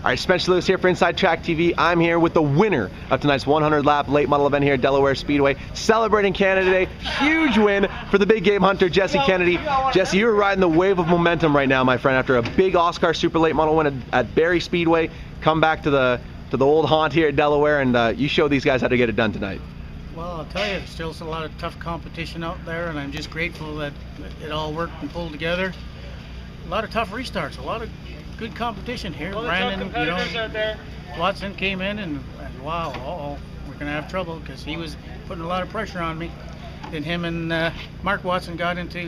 All right, Spencer Lewis here for Inside Track TV. I'm here with the winner of tonight's 100-lap late model event here at Delaware Speedway, celebrating Canada Day. Huge win for the big game hunter, Jesse Kennedy. Jesse, you're riding the wave of momentum right now, my friend, after a big Oscar Super Late Model win at Barrie Speedway. Come back to the old haunt here at Delaware, and you show these guys how to get it done tonight. Well, I'll tell you, there's still a lot of tough competition out there, and I'm just grateful that it all worked and pulled together. A lot of tough restarts, a lot of good competition here. Brandon, you know, Watson came in and wow, we're gonna have trouble because he was putting a lot of pressure on me. Then him and Mark Watson got into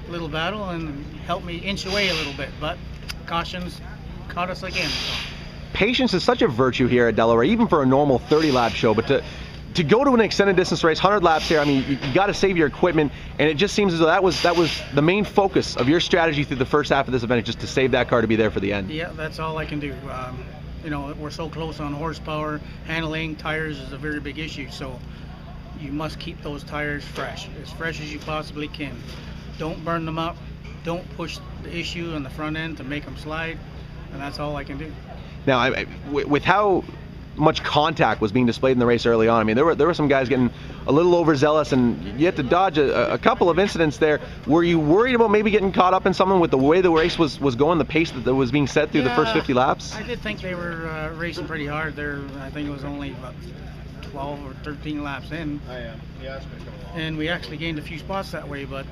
a little battle and helped me inch away a little bit, but cautions caught us again. So. Patience is such a virtue here at Delaware, even for a normal 30-lap show, but to go to an extended distance race, 100 laps here, I mean, you got to save your equipment, and it just seems as though that was the main focus of your strategy through the first half of this event, just to save that car to be there for the end. Yeah, that's all I can do. You know, we're so close on horsepower. Handling tires is a very big issue, so you must keep those tires fresh as you possibly can. Don't burn them up. Don't push the issue on the front end to make them slide, and that's all I can do. Now, with how much contact was being displayed in the race early on, I mean, there were some guys getting a little overzealous, and you had to dodge a couple of incidents there. Were you worried about maybe getting caught up in something with the way the race was going, the pace that was being set through the first 50 laps? I did think they were racing pretty hard there. I think it was only about 12 or 13 laps in. And we actually gained a few spots that way, but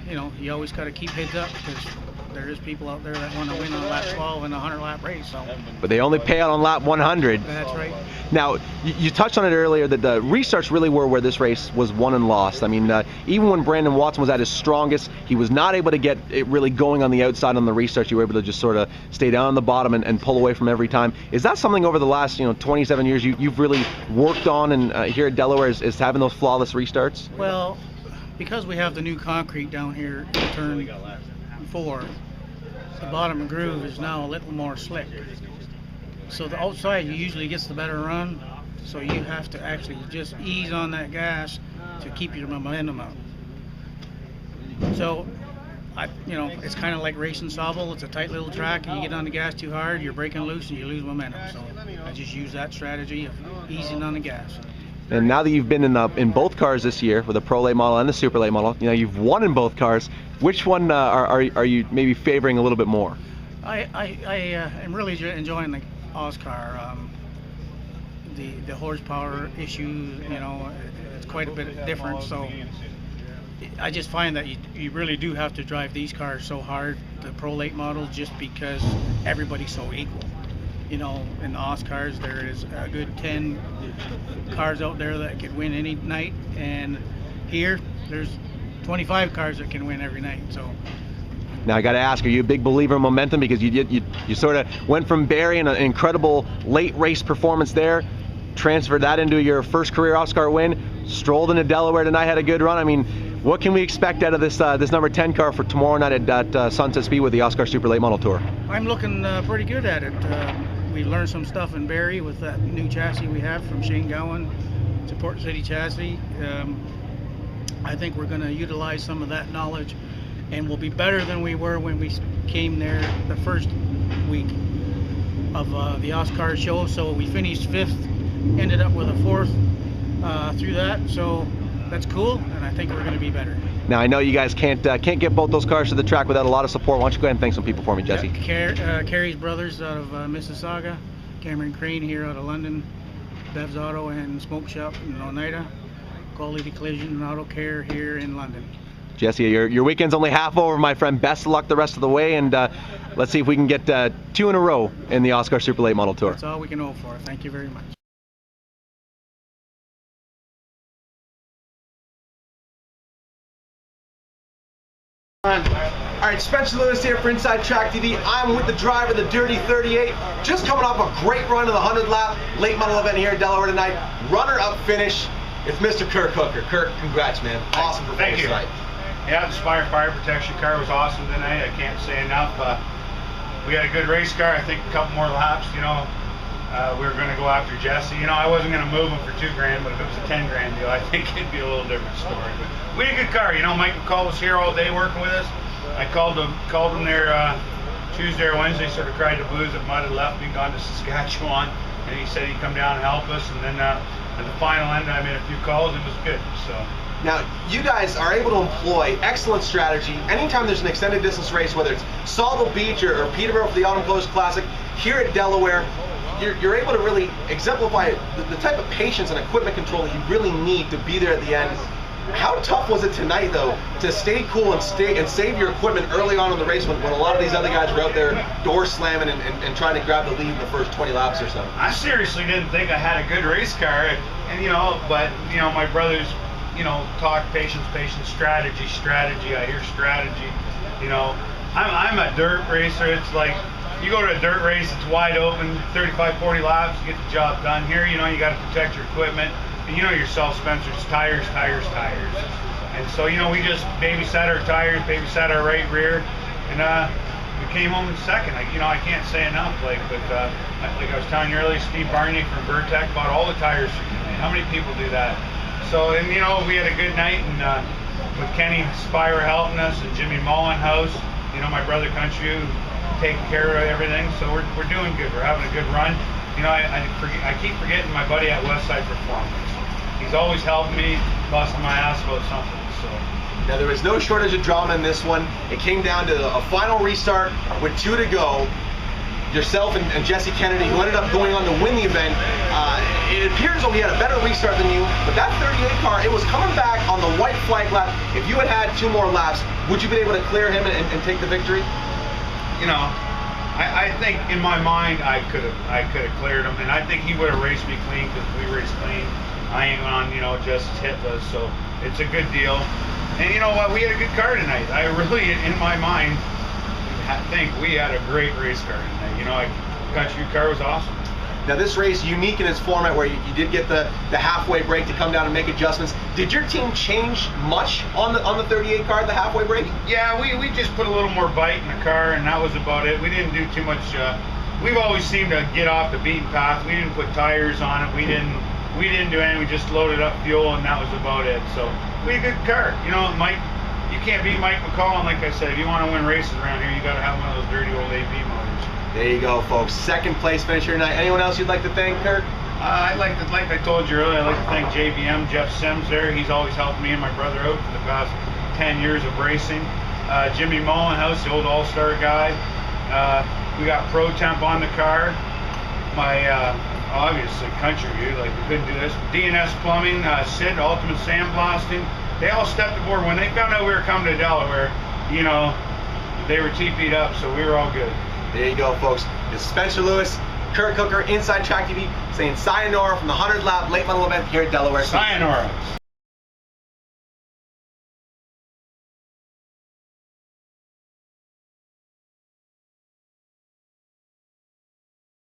you know, you always got to keep heads up because there is people out there that want to win on lap 12 in a 100-lap race. So. But they only pay out on lap 100. That's right. Now, you touched on it earlier that the restarts really were where this race was won and lost. I mean, even when Brandon Watson was at his strongest, he was not able to get it really going on the outside on the restarts. You were able to just sort of stay down on the bottom and pull away from every time. Is that something over the last 27 years you've really worked on and here at Delaware is having those flawless restarts? Well, because we have the new concrete down here in turn 4, the bottom groove is now a little more slick. So the outside usually gets the better run, so you have to actually just ease on that gas to keep your momentum up. So, it's kind of like racing Sobel. It's a tight little track, and you get on the gas too hard, you're breaking loose and you lose momentum. So I just use that strategy of easing on the gas. And now that you've been in both cars this year, with the Pro Late Model and the Super Late Model, you've won in both cars. Which one are you maybe favoring a little bit more? I am really enjoying the Oscar. The horsepower issue, it's quite a bit different. So I just find that you really do have to drive these cars so hard, the Pro Late Model, just because everybody's so equal. In the Oscars, there is a good 10 cars out there that could win any night, and here there's 25 cars that can win every night. So now I got to ask, are you a big believer in momentum? Because you sort of went from Barrie and an incredible late race performance there, transferred that into your first career Oscar win, strolled into Delaware tonight, had a good run. I mean, what can we expect out of this number 10 car for tomorrow night at Sunset Speedway with the Oscar Super Late Model Tour? I'm looking pretty good at it. We learned some stuff in Barrie with that new chassis we have from Shane Gowan. It's a Port City chassis. I think we're going to utilize some of that knowledge, and we'll be better than we were when we came there the first week of the Oscar show. So we finished 5th, ended up with a 4th through that. So that's cool, and I think we're going to be better. Now, I know you guys can't get both those cars to the track without a lot of support. Why don't you go ahead and thank some people for me, Jesse? Carrie's brothers out of Mississauga, Cameron Crane here out of London, Bev's Auto and Smoke Shop in Oneida, Quality Collision and Auto Care here in London. Jesse, your weekend's only half over, my friend. Best of luck the rest of the way, and let's see if we can get 2 in a row in the Oscar Super Late Model Tour. That's all we can hope for. Thank you very much. All right, Spencer Lewis here for Inside Track TV. I'm with the driver, the Dirty 38, just coming off a great run of the 100-lap late model event here in Delaware tonight. Runner-up finish. It's Mr. Kirk Hooker. Kirk, congrats, man. Awesome performance tonight. Yeah, the Spire fire protection car was awesome tonight. I can't say enough. We had a good race car. I think a couple more laps. We were going to go after Jesse. I wasn't going to move him for $2 grand, but if it was a $10 grand deal, I think it'd be a little different story. But we had a good car. Mike McCall was here all day working with us. I called him there Tuesday or Wednesday sort of cried the blues that Mud had left me, gone to Saskatchewan, and he said he'd come down and help us. And then at the final end, I made a few calls. It was good. So. Now, you guys are able to employ excellent strategy. Anytime there's an extended distance race, whether it's Salvo Beach or Peterborough for the Autumn Coast Classic, here at Delaware, you're able to really exemplify the type of patience and equipment control that you really need to be there at the end. How tough was it tonight, though, to stay cool and save your equipment early on in the race when a lot of these other guys were out there door slamming and trying to grab the lead in the first 20 laps or so? I seriously didn't think I had a good race car, and but my brothers, talk patience, strategy. I hear strategy. I'm a dirt racer. It's like you go to a dirt race, it's wide open, 35, 40 laps, you get the job done. Here, you got to protect your equipment. And yourself, Spencer, it's tires. And so, we just babysat our tires, babysat our right rear, and we came home in second. I can't say enough. Like I was telling you earlier, Steve Barney from Vertec bought all the tires for me. How many people do that? So, and we had a good night, and with Kenny Spire helping us, and Jimmy Mullenhouse, my brother Country, taking care of everything. So we're doing good. We're having a good run. I keep forgetting my buddy at Westside Performance. He's always helping me, busting my ass about something. So. Now, there was no shortage of drama in this one. It came down to a final restart with 2 to go. Yourself and Jesse Kennedy, who ended up going on to win the event. It appears though he had a better restart than you, but that 38 car, it was coming back on the white flag lap. If you had 2 more laps, would you be able to clear him and take the victory? I think in my mind I could have cleared him, and I think he would have raced me clean because we raced clean. I ain't on Jesse's hit list, so it's a good deal. And you know what? We had a good car tonight. I really, in my mind, think we had a great race car tonight. Country car was awesome. Now, this race, unique in its format, where you did get the halfway break to come down and make adjustments. Did your team change much on the 38 car at the halfway break? Yeah, we just put a little more bite in the car, and that was about it. We didn't do too much. We've always seemed to get off the beaten path. We didn't put tires on it. We didn't do anything. We just loaded up fuel, and that was about it. So we had a good car. Mike, you can't beat Mike McCall. And like I said, if you want to win races around here, you got to have one of those dirty old AV motors. There you go, folks. Second place finisher tonight. Anyone else you'd like to thank, Kirk? Like I told you earlier, I'd like to thank JBM, Jeff Sims there. He's always helped me and my brother out for the past 10 years of racing. Jimmy Mullenhouse, the old all-star guy. We got Pro Temp on the car. My, obviously, Country View, we couldn't do this. DNS Plumbing, Sid, Ultimate Sandblasting. They all stepped aboard. When they found out we were coming to Delaware, they were TP'd up, so we were all good. There you go, folks. It's Spencer Lewis, Kirk Hooker, Inside Track TV, saying sayonara from the 100 lap late model event here at Delaware Speedway. Sayonara.